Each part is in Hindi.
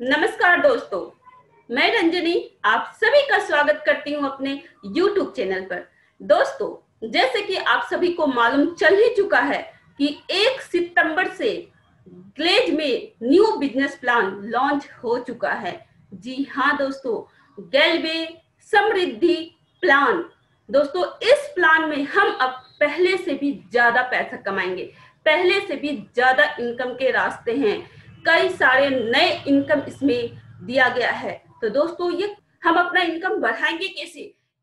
नमस्कार दोस्तों, मैं रंजनी आप सभी का स्वागत करती हूं अपने YouTube चैनल पर। दोस्तों, जैसे कि आप सभी को मालूम चल ही चुका है कि 1 सितंबर से ग्लेज में न्यू बिजनेस प्लान लॉन्च हो चुका है। जी हाँ दोस्तों, गैलवे समृद्धि प्लान। दोस्तों, इस प्लान में हम अब पहले से भी ज्यादा पैसा कमाएंगे, पहले से भी ज्यादा इनकम के रास्ते हैं। कई सारे नए इनकम इसमें दिया गया है। तो दोस्तों, ये हम अपना इनकम बढ़ाएंगे कैसे?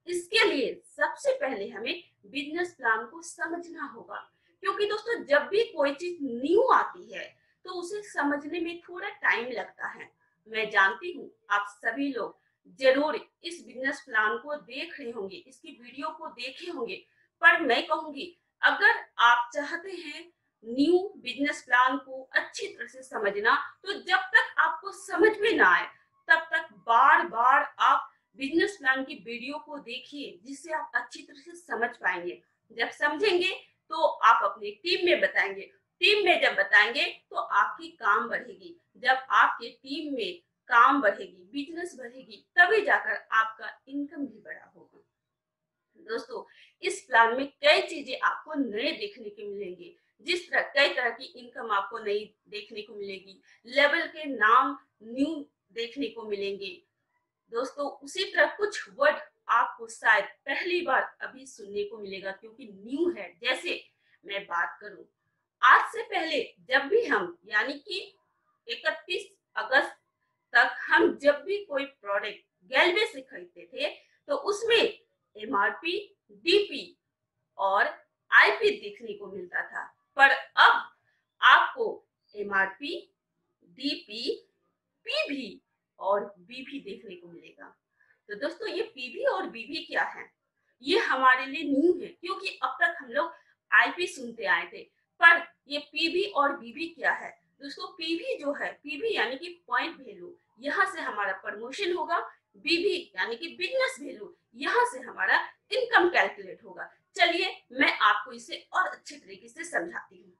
इसके लिए सबसे पहले हमें बिजनेस प्लान को समझना होगा, क्योंकि दोस्तों जब भी कोई चीज न्यू आती है तो उसे समझने में थोड़ा टाइम लगता है। मैं जानती हूँ आप सभी लोग जरूर इस बिजनेस प्लान को देख रहे होंगे, इसकी वीडियो को देखे होंगे, पर मैं कहूंगी अगर आप चाहते हैं न्यू बिजनेस प्लान को अच्छी तरह से समझना, तो जब तक आपको समझ में ना आए तब तक बार बार आप बिजनेस प्लान की वीडियो को देखिए, जिससे आप अच्छी तरह से समझ पाएंगे। जब समझेंगे तो आप अपनी टीम में बताएंगे, टीम में जब बताएंगे तो आपकी काम बढ़ेगी। जब आपके टीम में काम बढ़ेगी, बिजनेस बढ़ेगी, तभी जाकर आपका इनकम भी बड़ा होगा। दोस्तों, इस प्लान में कई चीजें आपको नए देखने को मिलेंगी। जिस तरह कई तरह की इनकम आपको नई देखने को मिलेगी, लेवल के नाम न्यू देखने को मिलेंगे। दोस्तों, उसी तरह कुछ वर्ड आपको शायद पहली बार अभी सुनने को मिलेगा, क्योंकि न्यू है। जैसे मैं बात करूं, आज से पहले जब भी हम यानी कि 31 अगस्त तक हम जब भी कोई प्रोडक्ट गैलवे से खरीदते थे तो उसमें एमआरपी, डीपी और आईपी देखने को मिलता था। पर अब आपको एमआरपी, डीपी, पीवी और बीवी देखने को मिलेगा। तो दोस्तों, ये पीवी और बीवी क्या है? ये हमारे लिए न्यू है, क्योंकि अब तक हम लोग आईपी सुनते आए थे। पर ये पीवी और बीवी क्या है? दोस्तों, पीवी जो है, पीवी यानी कि पॉइंट वैल्यू, यहाँ से हमारा प्रमोशन होगा। बीवी यानी कि बिजनेस वैल्यू, यहाँ से हमारा इनकम कैलकुलेट होगा। चलिए मैं आपको इसे और अच्छे तरीके से समझाती हूँ।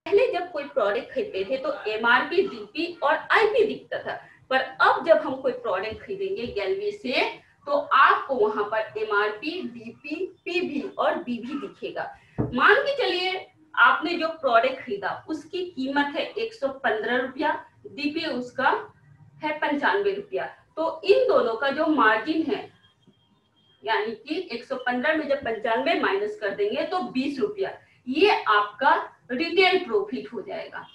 पहले जब कोई प्रोडक्ट खरीदते थे तो एमआरपी, डीपी और आईपी दिखता था, पर अब जब हम कोई प्रोडक्ट खरीदेंगे गैलवे से तो आपको वहां पर एमआरपी, डीपी, पीवी और बीवी दिखेगा। मान के चलिए आपने जो प्रोडक्ट खरीदा उसकी कीमत है 115 रुपया, डीपी उसका है 95 रुपया। तो इन दोनों का जो मार्जिन है, यानी कि 115 में जब 95 माइनस कर देंगे तो 20 रुपया, ये आपका रिटेल प्रॉफिट हो जाएगा।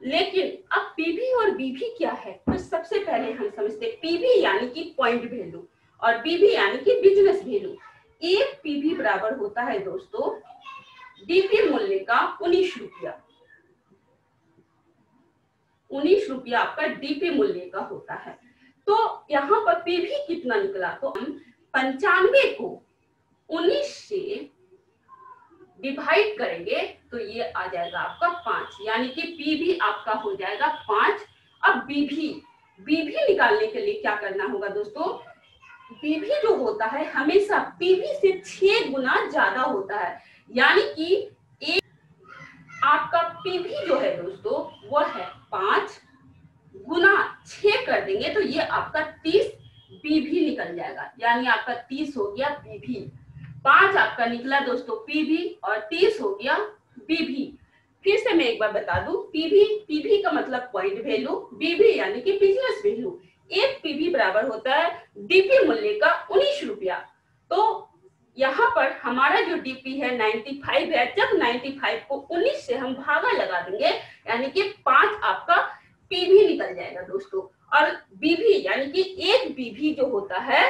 लेकिन अब पीवी और बीवी क्या है, तो सबसे पहले हम समझते हैं पीवी यानी कि पॉइंट वैल्यू और बीवी यानी कि बिजनेस वैल्यू। एक पीवी बराबर होता है दोस्तों डीपी मूल्य का 19 रुपया। 19 रुपया आपका डीपी मूल्य का होता है। तो यहाँ पर पीवी कितना निकला, तो हम 95 को 19 से डिवाइड करेंगे तो ये आ जाएगा आपका 5, यानी कि पीवी आपका हो जाएगा 5। अब बीवी निकालने के लिए क्या करना होगा दोस्तों? बीवी जो होता है हमेशा पीवी से 6 गुना ज्यादा होता है, यानी कि एक आपका पीवी जो है दोस्तों वो है 5 गुना 6 कर देंगे तो ये आपका 30 बीवी निकल जाएगा, यानी आपका 30 हो गया बीवी। 5 आपका निकला दोस्तों पीवी और 30 हो गया बीवी। फिर से मैं एक बार बता दूं, पीवी का मतलब पॉइंट वैल्यू, बीवी यानी कि बिजनेस वैल्यू। एक पीवी बराबर होता है डीपी मूल्य का 19 रुपया। तो यहाँ पर हमारा जो डीपी है 95 है, जब 95 को 19 से हम भागा लगा देंगे यानी कि 5 आपका पीवी निकल जाएगा दोस्तों। और बीवी यानी कि एक बीवी जो होता है,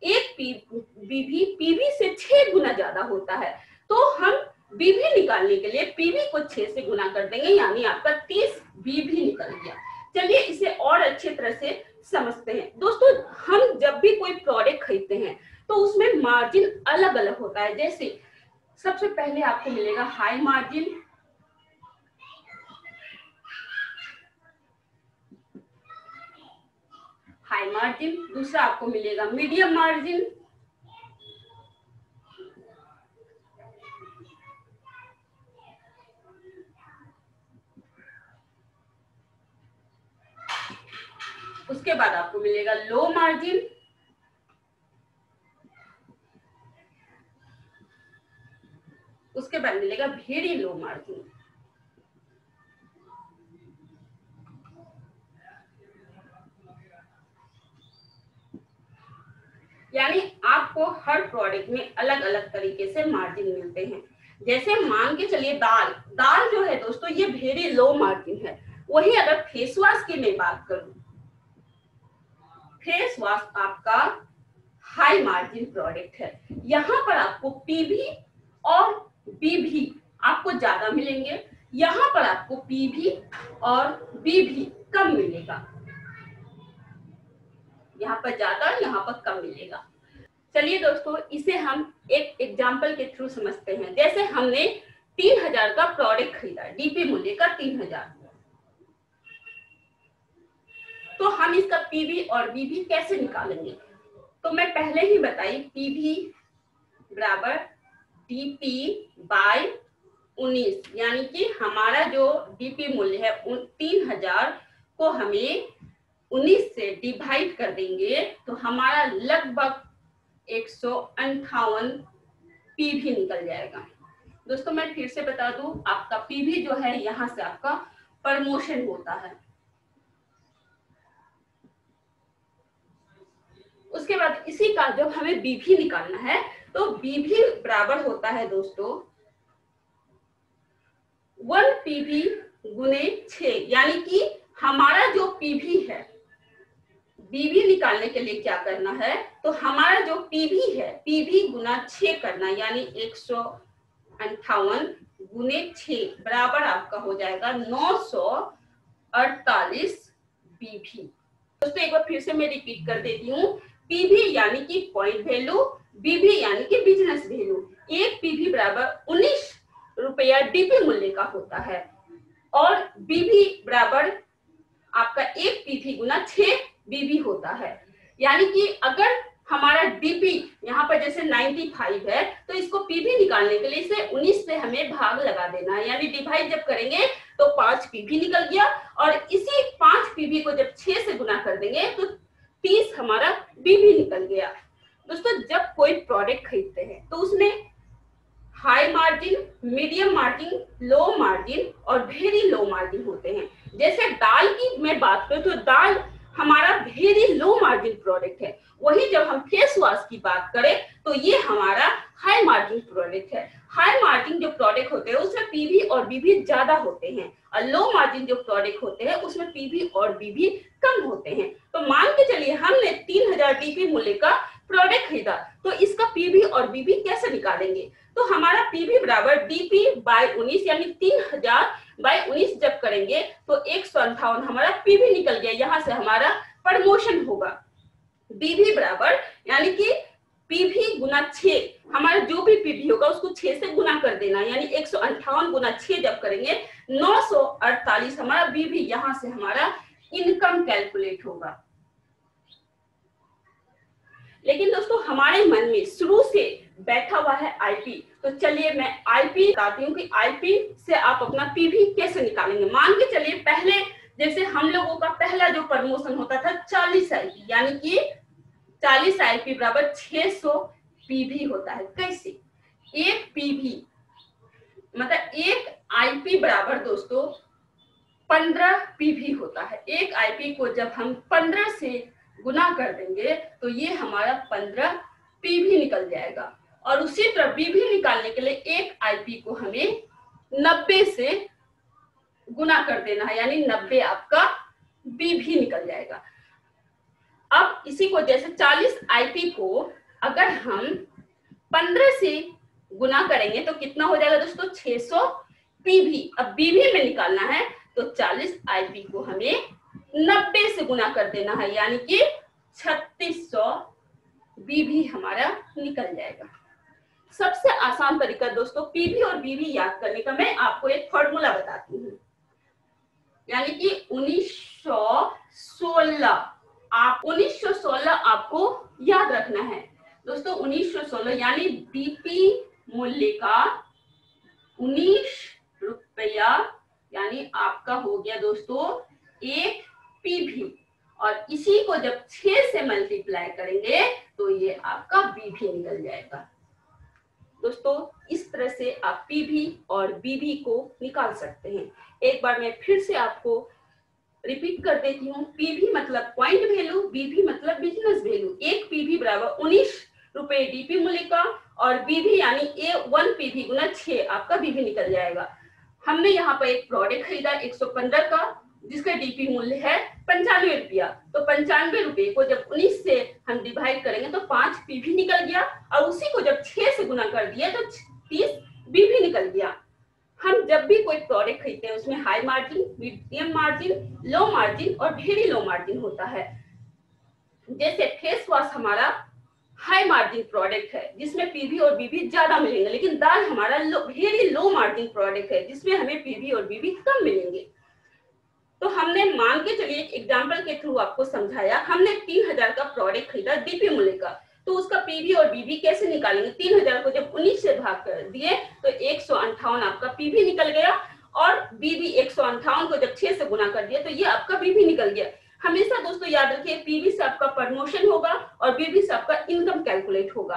एक बीवी पीवी से 6 गुना ज्यादा होता है। तो हम बीवी निकालने के लिए पीवी को 6 से गुना कर देंगे, यानी आपका 30 बीवी निकल गया। चलिए इसे और अच्छे तरह से समझते हैं। दोस्तों, हम जब भी कोई प्रोडक्ट खरीदते हैं तो उसमें मार्जिन अलग अलग होता है। जैसे सबसे पहले आपको मिलेगा हाई मार्जिन, दूसरा आपको मिलेगा मीडियम मार्जिन, उसके बाद आपको मिलेगा लो मार्जिन, उसके बाद मिलेगा वेरी लो मार्जिन। यानी आपको हर प्रोडक्ट में अलग अलग तरीके से मार्जिन मिलते हैं। जैसे मान के चलिए दाल जो है दोस्तों ये वेरी लो मार्जिन है। वही अगर फेस वॉश की मैं बात करूं, फेस वॉश आपका हाई मार्जिन प्रोडक्ट है। यहाँ पर आपको पीवी और बीवी आपको ज्यादा मिलेंगे, यहाँ पर आपको पीवी और बीवी कम मिलेगा, यहाँ पर ज्यादा यहाँ पर कम मिलेगा। चलिए दोस्तों इसे हम एक एग्जाम्पल के थ्रू समझते हैं। जैसे हमने 3000 का प्रोडक्ट खरीदा, डीपी मूल्य का 3000, तो हम इसका पीवी और बीवी कैसे निकालेंगे? तो मैं पहले ही बताई, पीवी बराबर डीपी बाय 19, यानी कि हमारा जो डीपी मूल्य है 3000 को हमें 19 से डिवाइड कर देंगे तो हमारा लगभग 158 पीवी निकल जाएगा। दोस्तों मैं फिर से बता दूं, आपका पीवी जो है यहाँ से आपका प्रमोशन होता है। उसके बाद इसी का जब हमें बीवी निकालना है तो बीवी बराबर होता है दोस्तों 1 पीवी गुने 6, यानी कि हमारा जो पीवी है, बीवी निकालने के लिए क्या करना है, तो हमारा जो पीवी है पीवी गुना 6 करना, यानी 158 गुने 6 बराबर आपका हो जाएगा 948 बीवी। दोस्तों एक बार फिर से मैं रिपीट कर देती हूँ, पीवी यानी कि पॉइंट वैल्यू, बीवी यानी कि बिजनेस वैल्यू। एक पीवी बराबर 19 रुपया डीपी मूल्य का होता है और बीवी बराबर आपका एक पीवी गुना 6 बीवी होता है। यानी कि अगर हमारा डीपी यहाँ पर जैसे 95 है तो इसको पीवी निकालने के लिए इसे 19 से हमें भाग लगा देना है, यानी डिवाइड जब करेंगे तो 5 पीवी निकल गया और इसी 5 पीवी को जब 6 से गुना कर देंगे तो 30 हमारा बीवी निकल गया। दोस्तों जब कोई प्रोडक्ट खरीदते हैं तो उसमें high margin, medium margin, low margin और वेरी लो मार्जिन होते हैं। जैसे दाल की मैं बात करूं तो दाल हमारा वेरी लो मार्जिन प्रोडक्ट है। वही जब हम फेस वॉश की बात करें तो ये हमारा हाई मार्जिन प्रोडक्ट है। हाई मार्जिन जो प्रोडक्ट होते हैं उसमें पीवी और बीवी ज्यादा होते हैं और लो मार्जिन जो प्रोडक्ट होते हैं उसमें पीवी और बीवी कम होते हैं। तो मान के चलिए हमने 3000 डीपी मूल्य का प्रोडक्ट खरीदा, तो इसका पीवी और बीवी कैसे निकालेंगे? तो हमारा पीवी बराबर डीपी बाय 19, यानी 3000 बाय 19 जब करेंगे तो 158 हमारा पीवी निकल गया, यहाँ से हमारा प्रमोशन होगा। बीवी बराबर यानी कि पीवी गुना 6, हमारा जो भी पीवी होगा उसको 6 से गुना कर देना, यानी 158 गुना 6 जब करेंगे 948 हमारा बीवी, यहाँ से हमारा इनकम कैलकुलेट होगा। लेकिन दोस्तों हमारे मन में शुरू से बैठा हुआ है आईपी, तो चलिए मैं आईपी बताती हूँ कि आईपी से आप अपना पीवी कैसे निकालेंगे। मान के चलिए पहले जैसे हम लोगों का पहला जो प्रमोशन होता था 40 आईपी, यानी कि 40 आईपी बराबर 600 पीवी होता है। कैसे? एक पीवी मतलब एक आईपी बराबर दोस्तों 15 पीवी होता है। एक आईपी को जब हम 15 से गुना कर देंगे तो ये हमारा 15 पीवी निकल जाएगा। और उसी तरह बीवी निकालने के लिए एक आईपी को हमें 90 से गुना कर देना है, यानी 90 आपका बीवी निकल जाएगा। अब इसी को जैसे 40 आईपी को अगर हम 15 से गुना करेंगे तो कितना हो जाएगा दोस्तों? 600 पीवी। अब बीवी में निकालना है तो 40 आईपी को हमें 90 से गुना कर देना है, यानी कि 3600 बीवी हमारा निकल जाएगा। सबसे आसान तरीका दोस्तों पीवी और बीवी याद करने का, मैं आपको एक फॉर्मूला बताती हूँ, यानी कि 1916 आपको याद रखना है दोस्तों। 1916 यानी डीपी मूल्य का 19 रुपया, यानी आपका हो गया दोस्तों एक पीवी। और इसी को जब 6 से मल्टीप्लाई करेंगे तो ये आपका बीवी निकल जाएगा। दोस्तों इस तरह से आप पीवी और बीवी को निकाल सकते हैं। एक बार मैं फिर से आपको रिपीट कर देती हूँ। पीवी मतलब पॉइंट वैल्यू, बीवी मतलब बिजनेस वैल्यू। एक पीवी बराबर 19 रुपए डीपी मूल्य का और बीवी यानी A1 पीवी गुना 6 आपका बीवी निकल जाएगा। हमने यहाँ पर एक प्रोडक्ट खरीदा 115 का जिसका डीपी मूल्य है 95 रुपया। तो 95 रुपये को जब 19 से हम डिवाइड करेंगे तो 5 पीवी निकल गया और उसी को जब 6 से गुना कर दिया तो 30 बीवी निकल गया। हम जब भी कोई प्रोडक्ट खरीदते हैं उसमें high margin, medium margin, low margin और वेरी लो मार्जिन होता है। जैसे फेस वॉश हमारा हाई मार्जिन प्रोडक्ट है जिसमें पीवी और बीवी ज्यादा मिलेंगे, लेकिन दाल हमारा वेरी लो मार्जिन प्रोडक्ट है जिसमें हमें पीवी और बीवी कम मिलेंगे। तो हमने मान के चलिए एक एग्जाम्पल के थ्रू आपको समझाया। हमने 3000 का प्रोडक्ट खरीदा डीपी मूल्य का, तो उसका पीवी और बीवी कैसे निकालेंगे? 3000 को जब 19 से भाग कर दिए तो 158 आपका पीवी निकल गया और बीवी 158 को जब 6 से गुना कर दिया तो ये आपका बीवी निकल गया। हमेशा दोस्तों याद रखिए पीवी से आपका प्रमोशन होगा और बीवी से आपका इनकम कैलकुलेट होगा।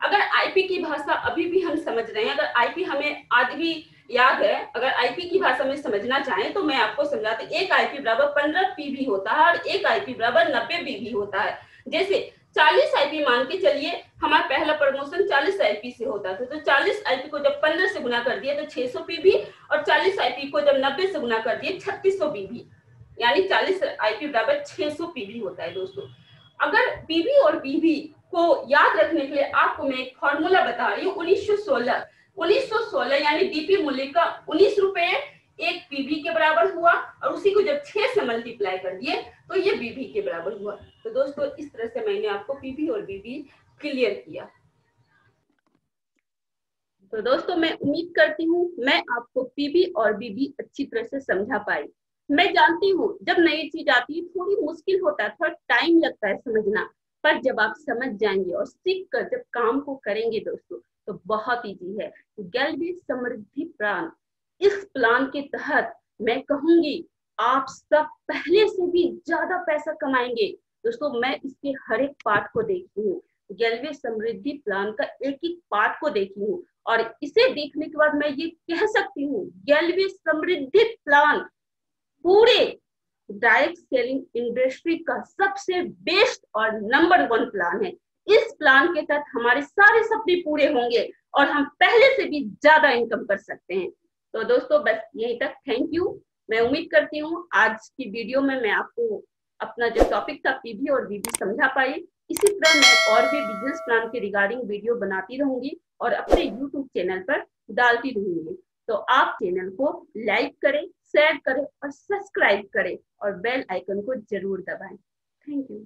अगर आईपी की भाषा अभी भी हम समझ रहे हैं, अगर आईपी हमें आज भी याद है, अगर आईपी की भाषा में समझना चाहें तो मैं आपको समझाती। एक आईपी बराबर 15 पीवी होता है और एक आईपी बराबर 90 बीवी होता है। जैसे 40 आईपी मान के चलिए हमारा पहला प्रमोशन 40 आईपी से होता था, तो 40 आईपी को जब 15 से गुना कर दिया तो 600 पीवी और 40 आईपी को जब 90 से गुना कर दिए 3600 पीवी, यानी 40 आईपी बराबर 600 पीवी होता है। दोस्तों अगर पीवी और बीवी को याद रखने के लिए आपको मैं एक फॉर्मूला बता रही हूँ। 1916 यानी डीपी मूल्य का 19 रुपए एक पीवी के बराबर हुआ और उसी को जब 6 से मल्टीप्लाई कर दिए तो ये बीवी के बराबर हुआ। तो दोस्तों इस तरह से मैंने आपको पीवी और बीवी क्लियर किया। तो दोस्तों मैं उम्मीद करती हूँ मैं आपको पीवी और बीवी अच्छी तरह से समझा पाई। मैं जानती हूँ जब नई चीज आती है थोड़ी मुश्किल होता है, थोड़ा टाइम लगता है समझना, पर जब आप समझ जाएंगे और सीख कर जब काम को करेंगे दोस्तों तो बहुत इजी है। गैल्वी समृद्धि प्लान, इस प्लान के तहत मैं कहूंगी आप सब पहले से भी ज्यादा पैसा कमाएंगे। दोस्तों मैं इसके हर एक पार्ट को देखी हूँ, गैल्वी समृद्धि प्लान का एक एक पार्ट को देखी हूँ और इसे देखने के बाद मैं ये कह सकती हूँ गैल्वी समृद्धि प्लान पूरे डायरेक्ट सेलिंग इंडस्ट्री का सबसे बेस्ट और नंबर 1 प्लान है। इस प्लान के तहत हमारे सारे सपने पूरे होंगे और हम पहले से भी ज्यादा इनकम कर सकते हैं। तो दोस्तों बस यहीं तक, थैंक यू। मैं उम्मीद करती हूँ आज की वीडियो में मैं आपको अपना जो टॉपिक था पीवी और बीवी समझा पाई। इसी तरह मैं और भी बिजनेस प्लान के रिगार्डिंग वीडियो बनाती रहूंगी और अपने यूट्यूब चैनल पर डालती रहूंगी। तो आप चैनल को लाइक करें, शेयर करें और सब्सक्राइब करें और बेल आइकन को जरूर दबाएं। Thank you.